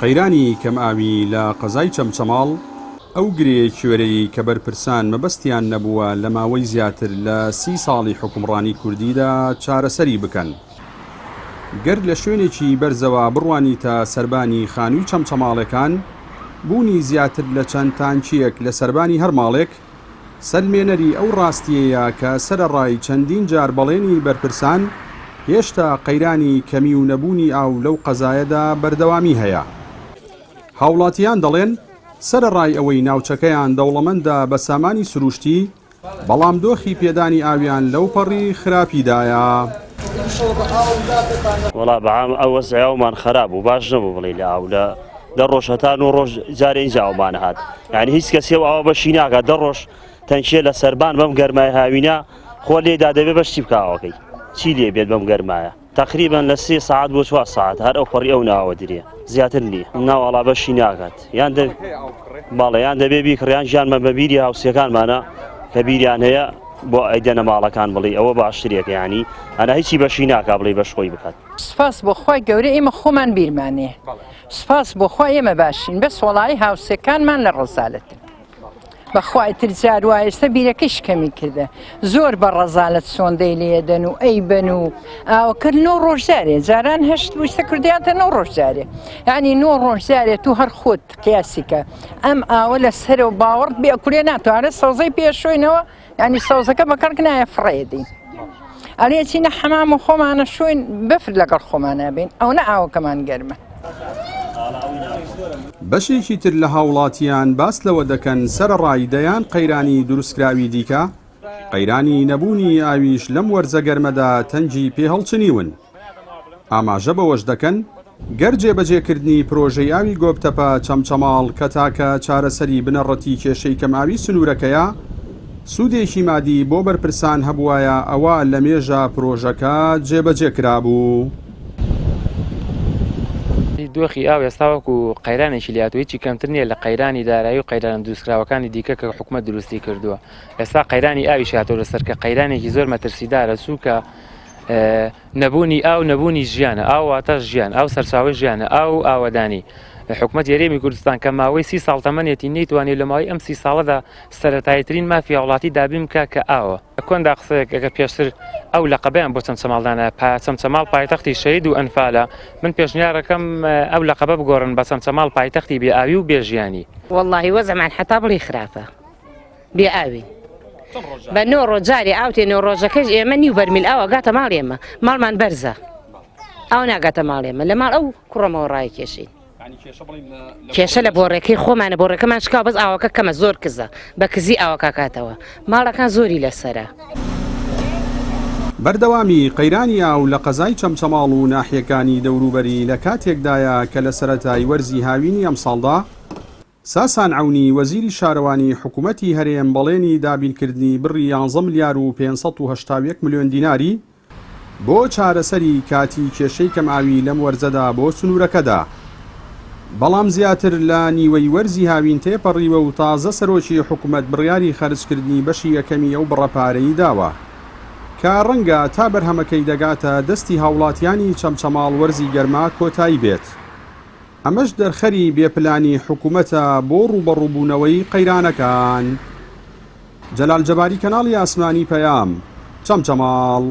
قەیرانی کەمئاوی لە قەزای چەمچەماڵ ئەو گرێ کوێرەی کە بەرپرسان مەبەستیان نەبووە لە ماوەی زیاتر لە 30 ساڵی حکومڕانی کوردیدا چارەسەری بکەن. گەر لە شوێنێکی بەرزەوە بڕوانیتە سەربانی خانووی چەمچەماڵەکان، بوونی زیاتر لە چەند تانچیەک لە سەربانی هەر ماڵێک سەرمێنەری ئەو ڕاستیەیە کە سەرەڕای چەندین جار بەڵێنی بەرپرسان هێشتا قەیرانی کەمی و نەبوونی ئاو لەو قەزایەدا بەردەوامی هەیە. هاوڵاتیان دەڵێن سەرەڕای ئەوەی ناوچەکەیان دەوڵەمەندە بە سامانی سروشتی، بەڵام دۆخی پێدانی ئاویان لەو پەڕی خراپیدایە. وڵا بەعام ئەو وەزعیاومان خراپ و باش نەبوو بڵێ لە ئاو لە دەڕۆژ هەتا 9 ڕۆژ جارێ اینجا ئەومان هات، یعنی هیچ کەسێ ئەوە بەشی ناکات. 10 ڕۆژ تەنشێ لە سەربان بەم گەرمای هاوینە خۆ لێدا دەبێ بەشتی بکاوەکەی چی لێ بێت بەم گەرمایە. تقریبا لە 3 ساعت بۆ 4 ساعت هەر ئەو پەڕی ئەو ناوە درێ، زیاتر نییە. ناوەڵا بەشی ناکات، یان باڵێ یان دەبێ بیکڕیان ژیانمە بەبیری هاوسەکانمانە کە بیریان هەیە بۆ ئەیدەنە ماڵەکان بڵێ ئەوە باشترێکە، ینی ئەنا هیچی بەشی ناکا بڵێ بەش خۆی بکات. سپاس بۆ خۆی گەورە ئێمە خۆمان بیرمانێ، سپاس بۆ خۆی ئێمە باشین، بەس وەڵی هاوسەکانمان لە ڕزالەتن. بەخوای تر جار وایە ئێستا بیرەکەی شکەمی کردە، زۆر بە ڕەزالەت سۆندەی لێدەن و ئەیبەن و ئاوەکرد 9 ڕۆژ جارێ، جاران 8 وشتە کردیانتە 9 ڕۆژ جارێ، یعنی 9 ڕۆژ جارێ تو هەر خۆت قیاسیکە ئەم ئاوە لە سەر و باوەڕ بێ کورێ ناتوانێت سەوزەی پێشۆینەوە، ینی سەوزەکە بەکەڕک نایە فڕێدین. ئەلێ چینە حەمام و خۆمانە شوین بەفر لەگەڵ خۆمانە بین، ئەو نە ئاوەکەمان گەرمە. بەشێکی تر لە هاوڵاتیان باس لەوە دەکەن سەرەڕای دەیان قەیرانی دروستکراوی دیکە، قەیرانی نەبوونی ئاویش لەم وەرزە گەرمەدا تەنجی پێ هەڵچنیون. ئاماژە بەوەش دەکەن گەر جێبەجێکردنی پرۆژەی ئاوی گۆبتەپە چەمچەماڵ کە تاکە چارەسەری بنەڕەتی کێشەی کەماوی سنوورەکەیە سوودێکی مادی بۆ بەرپرسان هەبوایە، ئەوە لە مێژە پرۆژەکە جێبەجێ کرابوو. دۆخی ئاو ئێستاوەکو قەیرانێکی لاتوویی کەمتر نییە لە قەیرانی دارایی و قەیران دروستکراوەکانی دیکە کە حکومەت دروستی کردووە. ئێستا قەیرانی ئاوی شاتەوە لەسەر کە قەیرانێکی زۆر مەترسیدارە سووکە نەبوونی ئاو نەبوونی ژیانە، ئاو واتە ژیان، ئاو سەرچاوی ژیانە، ئاو ئاوەدانی. حکومەت یاریێمی کوردستان کە ماوەی 30 ساڵ تەمەنێتی نەیتوانێت لە ماوەی ئەم 30 ساڵەدا سەرەتاییترین مافی هاوڵاتی دابین بکە کە ئاوە. کۆندا قسەیەک ئەگە پێشتر ئەو لەقەبەیان بۆ چەمچەماڵدانە، چەمچەماڵ پایتەختی شەهید و ئەنفالە، من پێشنیارەکەم ئەو لەقەبە بگۆڕن بە چەمچەماڵ پایتەختی بێ ئاوی و بێژیانی. وەڵڵاهی وەزەمان حتا بڵی خراپە بێ ئاوی. بە 9 ڕۆژ جارێ ئاوتێ 9 ڕۆژەکەش ئێمە نیو بەرمیل ئاوە گاتە ماڵ ئێمە، ماڵمان بەرزە، ئەو ناگاتە ماڵ ئێمە، لە ماڵ ئەو کوڕەمەوە ڕای کێشین. کێشە لە بۆڕێکەی خۆمانە، بۆڕێکەمان شکاو بەس ئاوەکە کەمە زۆر کزە، بە کزی ئاوەکە کاتەوە، ماڵەکان زۆری لەسەرە. بەردەوامی قەیرانی ئاو لە قەزای چەمچەماڵ و ناحیەکانی دەوروبەری لە کاتێکدایە کە لە سەرەتای وەرزی هاوینی ئەم ساڵدا ساسان عەونی وەزیری شارەوانی حکوومەتی هەرێم بەڵێنی دابینکردنی بڕی 11 ملیار و 581 ملیۆن دیناری بۆ چارەسەری کاتی کێشەی کەمئاوی لەم وەرزەدا بۆ سنوورەکەدا. بەڵام زیاتر لە نیوەی وەرزی هاوین تێپەڕیوە و تازە سەرۆکی حکوومەت بڕیاری خەرجکردنی بەشی یەکەمی ئەو بڕەپارەی داوە کە ڕەنگە تا بەرهەمەکەی دەگاتە دەستی هاوڵاتیانی چەمچەماڵ وەرزی گەرما کۆتایی بێت. ئەمەش دەرخەری بێپلانی حکوومەتە بۆ ڕوبەڕووبوونەوەی قەیرانەکان. جەلال جەباری، کەناڵی ئاسمانی پەیام، چەمچەماڵ.